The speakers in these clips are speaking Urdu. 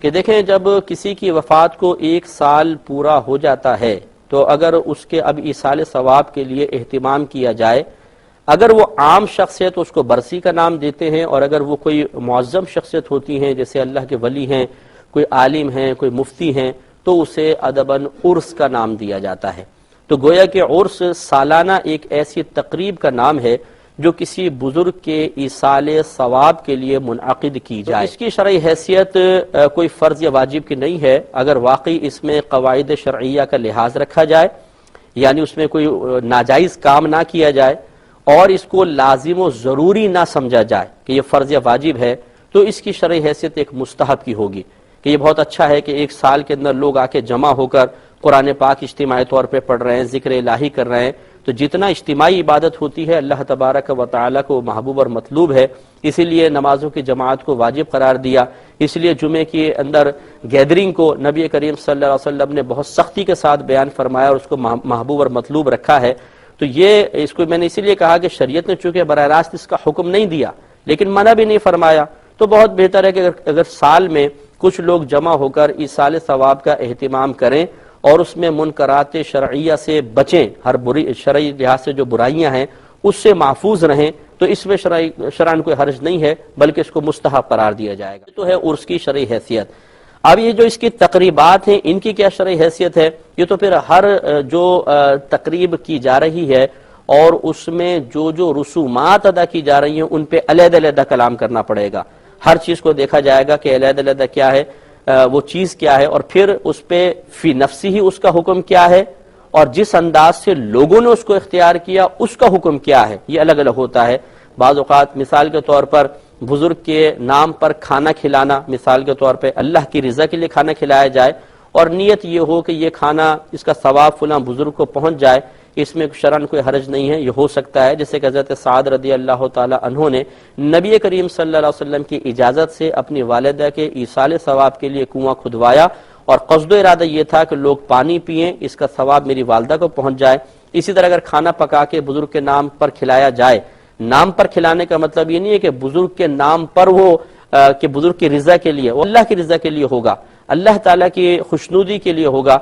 کہ دیکھیں جب کسی کی وفات کو 1 سال پورا ہو جاتا ہے تو اگر اس کے اب ایصال ثواب کے لیے اہتمام کیا جائے، اگر وہ عام شخص ہے تو اس کو برسی کا نام دیتے ہیں، اور اگر وہ کوئی معظم شخصیت ہوتی ہیں جیسے اللہ کے ولی ہیں، کوئی عالم ہیں، کوئی مفتی ہیں، تو اسے ادباً عرس کا نام دیا جاتا ہے۔ تو گویا کہ عرس سالانہ ایک ایسی تقریب کا نام ہے جو کسی بزرگ کے ایصال ثواب کے لیے منعقد کی جائے۔ اس کی شرعی حیثیت کوئی فرض یا واجب کی نہیں ہے، اگر واقعی اس میں قواعد شرعیہ کا لحاظ رکھا جائے، یعنی اس میں کوئی ناجائز کام نہ کیا جائے اور اس کو لازم و ضروری نہ سمجھا جائے کہ یہ فرض یا واجب ہے، تو اس کی شرعی حیثیت ایک مستحب کی ہوگی کہ یہ بہت اچھا ہے کہ 1 سال کے اندر لوگ آ کے جمع ہو کر قرآن پاک اجتماعی طور پہ پڑھ رہے ہیں، ذکر الہی کر رہے ہیں۔ تو جتنا اجتماعی عبادت ہوتی ہے اللہ تبارک و تعالی کو محبوب اور مطلوب ہے، اسی لیے نمازوں کی جماعت کو واجب قرار دیا، اس لیے جمعے کے اندر گیدرنگ کو نبی کریم صلی اللہ علیہ وسلم نے بہت سختی کے ساتھ بیان فرمایا اور اس کو محبوب اور مطلوب رکھا ہے۔ تو یہ اس کو میں نے اسی لیے کہا کہ شریعت نے چونکہ براہ راست اس کا حکم نہیں دیا لیکن منع بھی نہیں فرمایا، تو بہت بہتر ہے کہ اگر سال میں کچھ لوگ جمع ہو کر ایصال ثواب کا اہتمام کریں اور اس میں منکرات شرعیہ سے بچیں، ہر بری شرعی لحاظ سے جو برائیاں ہیں اس سے محفوظ رہیں، تو اس میں شرعاً کوئی حرج نہیں ہے بلکہ اس کو مستحب قرار دیا جائے گا۔ تو ہے عرس کی شرعی حیثیت۔ اب یہ جو اس کی تقریبات ہیں ان کی کیا شرعی حیثیت ہے؟ یہ تو پھر ہر جو تقریب کی جا رہی ہے اور اس میں جو رسومات ادا کی جا رہی ہیں ان پہ علیحدہ علیحدہ کلام کرنا پڑے گا۔ ہر چیز کو دیکھا جائے گا کہ علیحدہ علیحدہ کیا ہے، وہ چیز کیا ہے، اور پھر اس پہ فی نفسی ہی اس کا حکم کیا ہے، اور جس انداز سے لوگوں نے اس کو اختیار کیا اس کا حکم کیا ہے، یہ الگ الگ ہوتا ہے۔ بعض اوقات مثال کے طور پر بزرگ کے نام پر کھانا کھلانا، مثال کے طور پہ اللہ کی رضا کے لیے کھانا کھلایا جائے اور نیت یہ ہو کہ یہ کھانا اس کا ثواب فلاں بزرگ کو پہنچ جائے، اس میں شرعاً کوئی حرج نہیں ہے، یہ ہو سکتا ہے۔ جیسے کہ حضرت سعد رضی اللہ تعالی عنہ نے نبی کریم صلی اللہ علیہ وسلم کی اجازت سے اپنی والدہ کے ایصال ثواب کے لیے کنواں کھدوایا اور قصد و ارادہ یہ تھا کہ لوگ پانی پئیں، اس کا ثواب میری والدہ کو پہنچ جائے۔ اسی طرح اگر کھانا پکا کے بزرگ کے نام پر کھلایا جائے، نام پر کھلانے کا مطلب یہ نہیں ہے کہ بزرگ کے نام پر وہ کہ بزرگ کی رضا کے لیے، وہ اللہ کی رضا کے لیے ہوگا، اللہ تعالیٰ کی خوشنودی کے لیے ہوگا،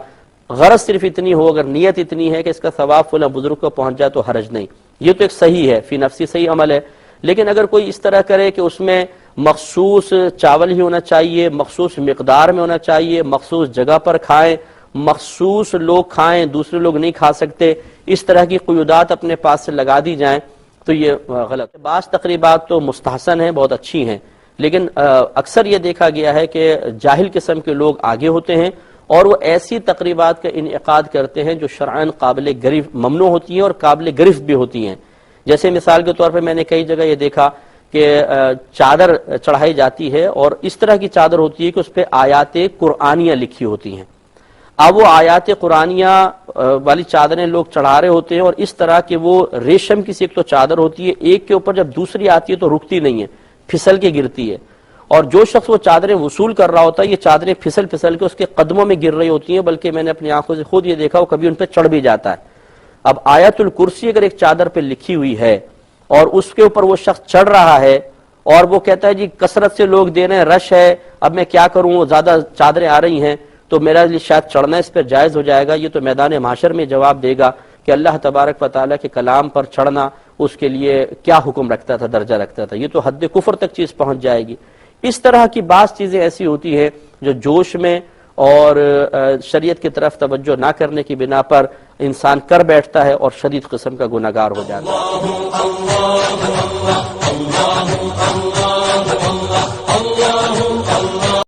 غرض صرف اتنی ہو، اگر نیت اتنی ہے کہ اس کا ثواب فلاں بزرگ کو پہنچ جائے تو حرج نہیں، یہ تو ایک صحیح ہے، فی نفسی صحیح عمل ہے۔ لیکن اگر کوئی اس طرح کرے کہ اس میں مخصوص چاول ہی ہونا چاہیے، مخصوص مقدار میں ہونا چاہیے، مخصوص جگہ پر کھائیں، مخصوص لوگ کھائیں دوسرے لوگ نہیں کھا سکتے، اس طرح کی قیودات اپنے پاس سے لگا دی جائیں تو یہ غلط ہے۔ بعض تقریبات تو مستحسن ہیں، بہت اچھی ہیں، لیکن اکثر یہ دیکھا گیا ہے کہ جاہل قسم کے لوگ آگے ہوتے ہیں اور وہ ایسی تقریبات کا انعقاد کرتے ہیں جو شرعاً قابل گرفت ممنوع ہوتی ہیں اور قابل گرفت بھی ہوتی ہیں۔ جیسے مثال کے طور پہ میں نے کئی جگہ یہ دیکھا کہ چادر چڑھائی جاتی ہے اور اس طرح کی چادر ہوتی ہے کہ اس پہ آیات قرآنیہ لکھی ہوتی ہیں۔ اب وہ آیات قرآنیہ والی چادریں لوگ چڑھا رہے ہوتے ہیں اور اس طرح کہ وہ ریشم کی سی ایک تو چادر ہوتی ہے، ایک کے اوپر جب دوسری آتی ہے تو رکتی نہیں ہے، پھسل کے گرتی ہے، اور جو شخص وہ چادریں وصول کر رہا ہوتا ہے یہ چادریں پھسل پھسل کے اس کے قدموں میں گر رہی ہوتی ہیں، بلکہ میں نے اپنی آنکھوں سے خود یہ دیکھا وہ کبھی ان پہ چڑھ بھی جاتا ہے۔ اب آیت الکرسی اگر ایک چادر پہ لکھی ہوئی ہے اور اس کے اوپر وہ شخص چڑھ رہا ہے اور وہ کہتا ہے جی کثرت سے لوگ دے رہے ہیں، رش ہے، اب میں کیا کروں، وہ زیادہ چادریں آ رہی ہیں تو میرا لیے شاید چڑھنا اس پر جائز ہو جائے گا، یہ تو میدان محشر میں جواب دے گا کہ اللہ تبارک و تعالیٰ کے کلام پر چڑھنا اس کے لیے کیا حکم رکھتا تھا، درجہ رکھتا تھا، یہ تو حد کفر تک چیز پہنچ جائے گی۔ اس طرح کی بعض چیزیں ایسی ہوتی ہیں جو جوش میں اور شریعت کی طرف توجہ نہ کرنے کی بنا پر انسان کر بیٹھتا ہے اور شدید قسم کا گناہگار ہو جاتا ہے۔